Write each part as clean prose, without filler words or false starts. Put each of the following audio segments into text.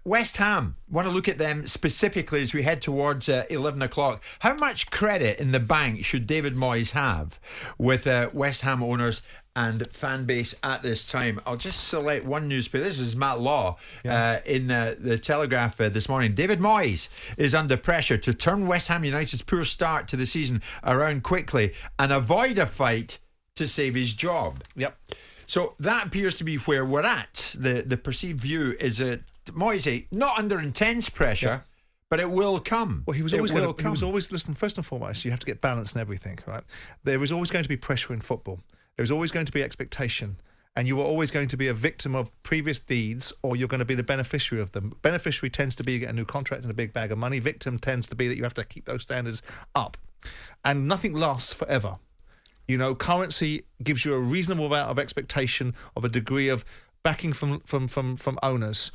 West Ham, want to look at them specifically as we head towards 11 o'clock. How much credit in the bank should David Moyes have with West Ham owners and fan base at this time? I'll just select one newspaper. This is Matt Law in the Telegraph this morning. David Moyes is under pressure to turn West Ham United's poor start to the season around quickly and avoid a fight to save his job. Yep. So that appears to be where we're at. The perceived view is that Moyes not under intense pressure, but it will come. Well, he was always listen, first and foremost, you have to get balance in everything, right? There is always going to be pressure in football. There's always going to be expectation. And you are always going to be a victim of previous deeds, or you're going to be the beneficiary of them. Beneficiary tends to be you get a new contract and a big bag of money. Victim tends to be that you have to keep those standards up. And nothing lasts forever. You know, currency gives you a reasonable amount of expectation of a degree of backing from owners.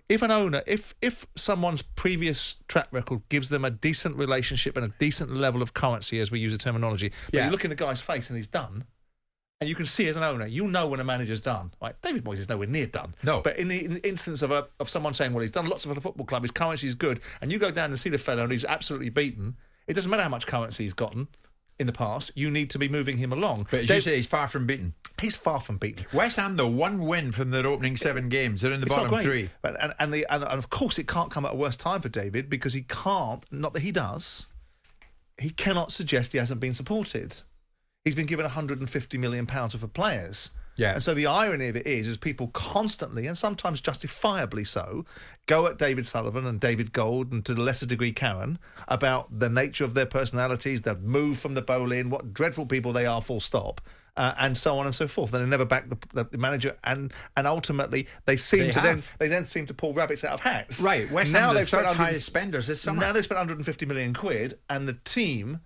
If someone's previous track record gives them a decent relationship and a decent level of currency, as we use the terminology, but you look in the guy's face and he's done, and you can see as an owner, you know when a manager's done. Right? David Moyes is nowhere near done. No. But in the instance of someone saying, well, he's done lots for the football club, his currency is good, and you go down and see the fellow and he's absolutely beaten, it doesn't matter how much currency he's gotten in the past, you need to be moving him along. But as you say, he's far from beaten. He's far from beaten. West Ham, though, one win from their opening 7 games. They're in the bottom 3. And of course it can't come at a worse time for David, because he can't, not that he does, he cannot suggest he hasn't been supported. He's been given £150 million for players. Yeah. And so the irony of it is people constantly, and sometimes justifiably so, go at David Sullivan and David Gold, and to a lesser degree Karen, about the nature of their personalities, the move from the bowl-in, what dreadful people they are, full stop, and so on and so forth. And they never back the manager, and ultimately they then seem to pull rabbits out of hats. Right. West Ham, the third highest spenders this summer. Now they've spent £150 million, and the team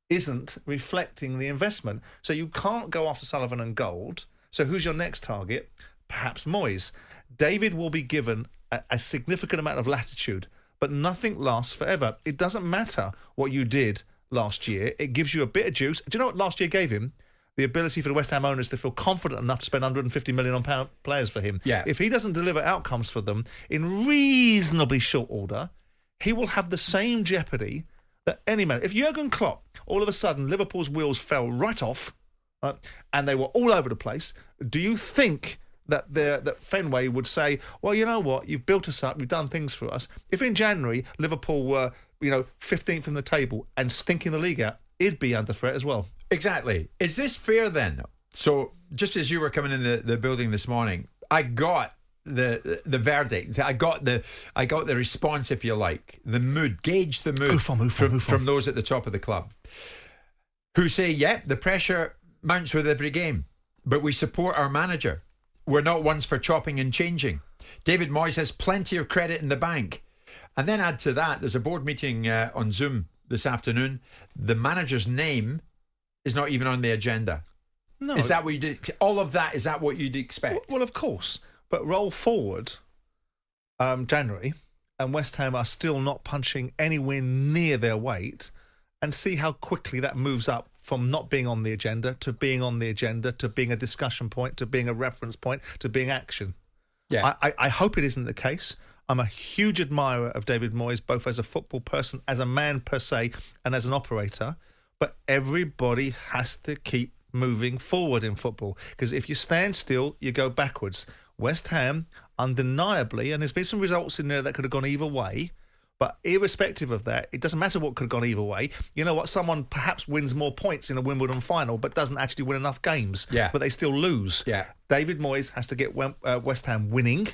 isn't reflecting the investment. So you can't go after Sullivan and Gold. So who's your next target? Perhaps Moyes. David will be given a significant amount of latitude, but nothing lasts forever. It doesn't matter what you did last year. It gives you a bit of juice. Do you know what last year gave him? The ability for the West Ham owners to feel confident enough to spend £150 million on players for him. Yeah. If he doesn't deliver outcomes for them in reasonably short order, he will have the same jeopardy that any man. If Jurgen Klopp, all of a sudden, Liverpool's wheels fell right off, and they were all over the place, do you think that Fenway would say, well, you know what, you've built us up, you've done things for us? If in January Liverpool were, 15th in the table and stinking the league out, it'd be under threat as well. Exactly. Is this fair then? So just as you were coming in the building this morning, I got the verdict. I got the response, if you like, the mood. Gauge the mood from those at the top of the club, who say, the pressure mounts with every game, but we support our manager. We're not ones for chopping and changing. David Moyes has plenty of credit in the bank. And then add to that, there's a board meeting on Zoom this afternoon. The manager's name is not even on the agenda. No. Is that what you did? All of that, is that what you'd expect? Well, of course. But roll forward January, and West Ham are still not punching anywhere near their weight, and see how quickly that moves up from not being on the agenda to being on the agenda to being a discussion point to being a reference point to being action. Yeah, I hope it isn't the case. I'm a huge admirer of David Moyes, both as a football person, as a man per se, and as an operator. But everybody has to keep moving forward in football, because if you stand still, you go backwards. West Ham, undeniably, and there's been some results in there that could have gone either way, but irrespective of that, it doesn't matter what could have gone either way. You know what? Someone perhaps wins more points in a Wimbledon final, but doesn't actually win enough games. Yeah. But they still lose. Yeah. David Moyes has to get West Ham winning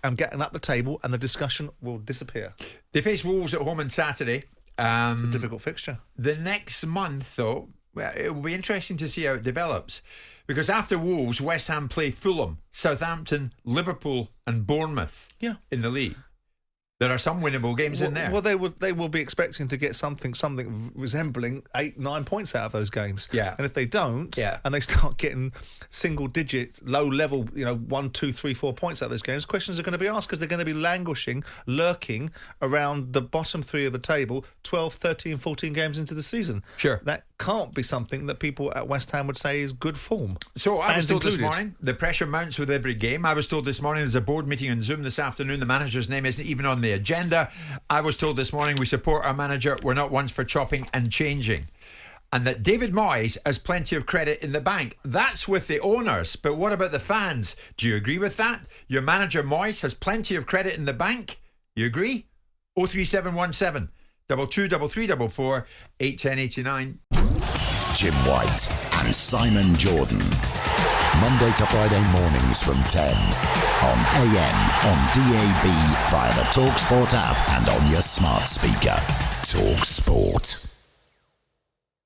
and getting up the table, and the discussion will disappear. They face Wolves at home on Saturday. It's a difficult fixture. The next month, though, it will be interesting to see how it develops. Because after Wolves, West Ham play Fulham, Southampton, Liverpool and Bournemouth in the league. There are some winnable games in there. Well, they will be expecting to get something resembling 8-9 points out of those games. Yeah. And if they don't, and they start getting single-digit, low-level, 1, 2, 3, 4 points out of those games, questions are going to be asked, because they're going to be languishing, lurking around the bottom 3 of the table, 12, 13, 14 games into the season. Sure. That can't be something that people at West Ham would say is good form. So I was Fans told this included. morning the pressure mounts with every game. I was told this morning there's a board meeting on Zoom this afternoon. The manager's name isn't even on the agenda. I was told this morning we support our manager. We're not ones for chopping and changing. And that David Moyes has plenty of credit in the bank. That's with the owners. But what about the fans? Do you agree with that? Your manager Moyes has plenty of credit in the bank? You agree? 03717 223344 81089. Jim White and Simon Jordan. Monday to Friday mornings from 10 on AM, on DAB, via the talkSPORT app and on your smart speaker. talkSPORT.